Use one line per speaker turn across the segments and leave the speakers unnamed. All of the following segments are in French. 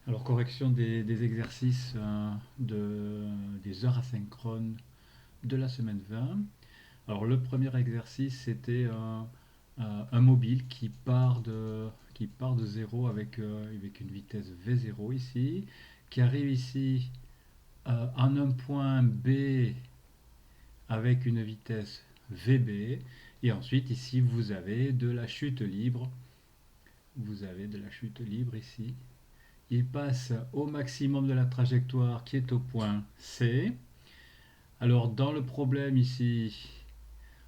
Alors, correction des exercices des heures asynchrones de la semaine 20. Alors, le premier exercice, c'était un mobile qui part de zéro avec une vitesse V0 ici, qui arrive ici en un point B avec une vitesse VB, et ensuite ici vous avez de la chute libre. Vous avez de la chute libre ici. Il passe au maximum de la trajectoire qui est au point C. Alors dans le problème ici,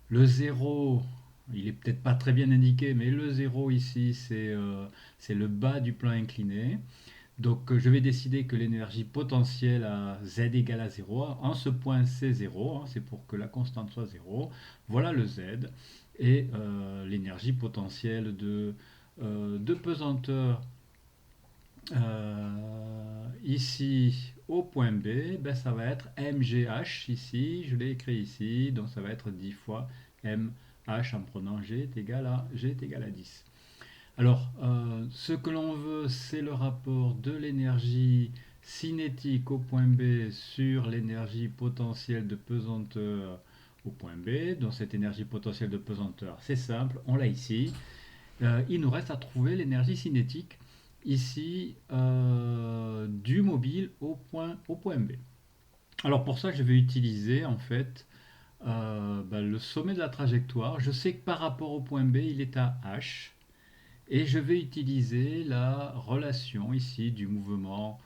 le zéro, il est peut-être pas très bien indiqué, mais le zéro ici c'est le bas du plan incliné. Donc je vais décider que l'énergie potentielle à z égale à zéro, en ce point C 0, hein, c'est pour que la constante soit zéro. Voilà le z. Et l'énergie potentielle de pesanteur ici au point B, ben, ça va être mgh ici, je l'ai écrit ici, donc ça va être 10 fois mh en prenant g est égal à 10. Alors, ce que l'on veut, c'est le rapport de l'énergie cinétique au point B sur l'énergie potentielle de pesanteur au point B. Donc cette énergie potentielle de pesanteur, c'est simple, on l'a ici. Il nous reste à trouver l'énergie cinétique ici du mobile au point B. Alors pour ça, je vais utiliser en fait le sommet de la trajectoire. Je sais que par rapport au point B, il est à h. Et je vais utiliser la relation ici du mouvement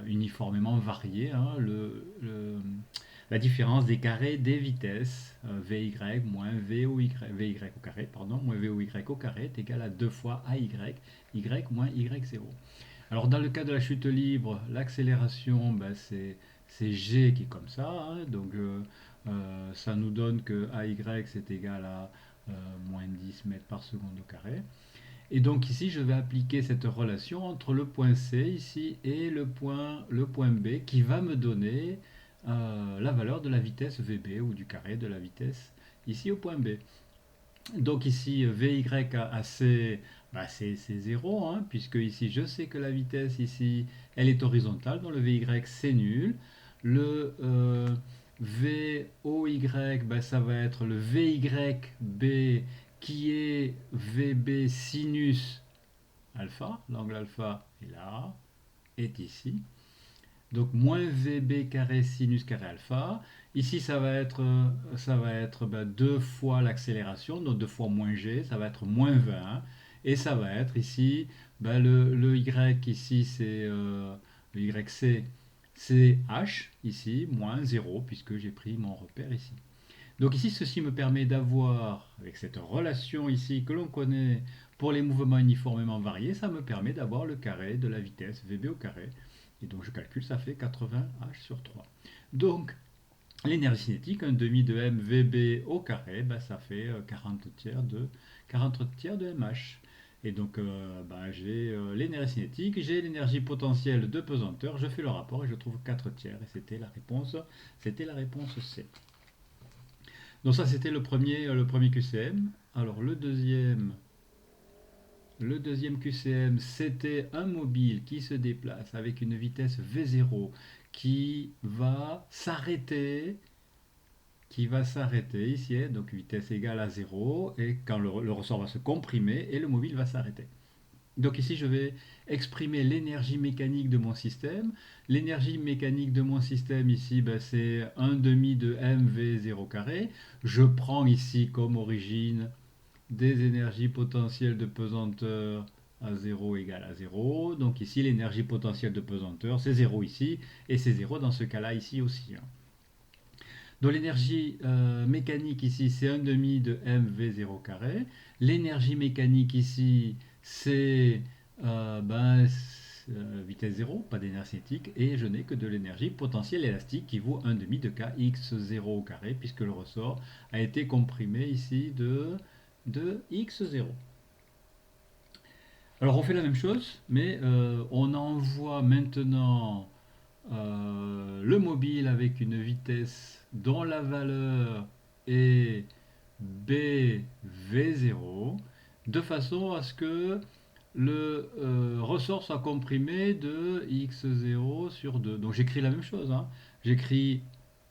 uniformément varié, hein, la différence des carrés des vitesses Vy moins Vy au carré, pardon, moins Voy au carré est égal à 2 fois AY, Y moins Y0. Alors dans le cas de la chute libre, l'accélération, ben, c'est G qui est comme ça, hein, donc ça nous donne que AY c'est égal à moins 10 mètres par seconde au carré. Et donc ici, je vais appliquer cette relation entre le point C ici et le point B qui va me donner la valeur de la vitesse VB ou du carré de la vitesse ici au point B. Donc ici, Vy à C, bah c'est 0, hein, puisque ici, je sais que la vitesse ici, elle est horizontale, donc le Vy c'est nul. Le Voy, bah, ça va être le Vyb qui est Vb sinus alpha, l'angle alpha est là, est ici. Donc moins Vb carré sinus carré alpha. Ici, ça va être 2 fois l'accélération, donc 2 fois moins g, ça va être moins 20. Et ça va être ici, le y ici, le yc, c'est h, ici, moins 0, puisque j'ai pris mon repère ici. Donc ici, ceci me permet d'avoir, avec cette relation ici que l'on connaît pour les mouvements uniformément variés, ça me permet d'avoir le carré de la vitesse Vb au carré. Et donc je calcule, ça fait 80h sur 3. Donc l'énergie cinétique, un demi de mvb au carré, ben, ça fait 40 tiers de mh. Et donc j'ai l'énergie cinétique, j'ai l'énergie potentielle de pesanteur, je fais le rapport et je trouve 4 tiers. Et c'était la réponse C. Donc ça c'était le premier QCM. Alors le deuxième QCM, c'était un mobile qui se déplace avec une vitesse V0 qui va s'arrêter, ici, hein, donc vitesse égale à 0, et quand le ressort va se comprimer et le mobile va s'arrêter. Donc ici, je vais exprimer l'énergie mécanique de mon système. L'énergie mécanique de mon système ici, ben, c'est 1 demi de mv0 carré. Je prends ici comme origine des énergies potentielles de pesanteur à 0 égale à 0. Donc ici, l'énergie potentielle de pesanteur, c'est 0 ici, et c'est 0 dans ce cas-là ici aussi, hein. Donc l'énergie mécanique ici, c'est 1 demi de mv0 carré. L'énergie mécanique ici, c'est vitesse 0, pas d'énergie cinétique, et je n'ai que de l'énergie potentielle élastique qui vaut 1 demi de kx0 au carré, puisque le ressort a été comprimé ici de x0. Alors on fait la même chose, mais on envoie maintenant le mobile avec une vitesse dont la valeur est bv0, de façon à ce que le ressort soit comprimé de x0 sur 2. Donc j'écris la même chose, hein. J'écris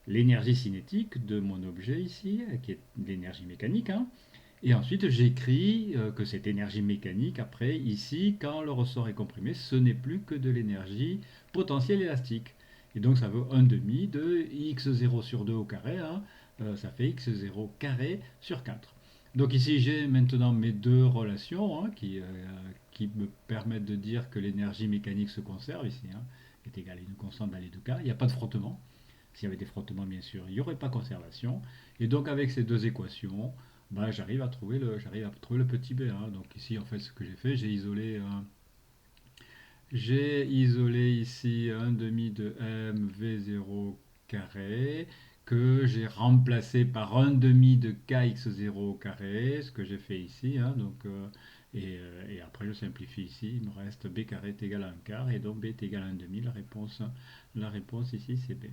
l'énergie cinétique de mon objet ici, qui est l'énergie mécanique, hein. Et ensuite j'écris que cette énergie mécanique, après, ici, quand le ressort est comprimé, ce n'est plus que de l'énergie potentielle élastique. Et donc ça veut 1 demi de x0 sur 2 au carré, hein. Ça fait x0 carré sur 4. Donc ici j'ai maintenant mes deux relations, hein, qui me permettent de dire que l'énergie mécanique se conserve ici, hein, est égale à une constante dans les deux cas. Il n'y a pas de frottement. S'il y avait des frottements, bien sûr, il n'y aurait pas conservation. Et donc avec ces deux équations, bah, j'arrive à trouver le petit b, hein. Donc ici, en fait, ce que j'ai fait, j'ai isolé ici un demi de m v0 carré que j'ai remplacé par un demi de kx0 au carré, ce que j'ai fait ici, hein. Donc, et après, je simplifie ici, il me reste b carré est égal à un quart, et donc b est égal à un demi. La réponse ici, c'est b.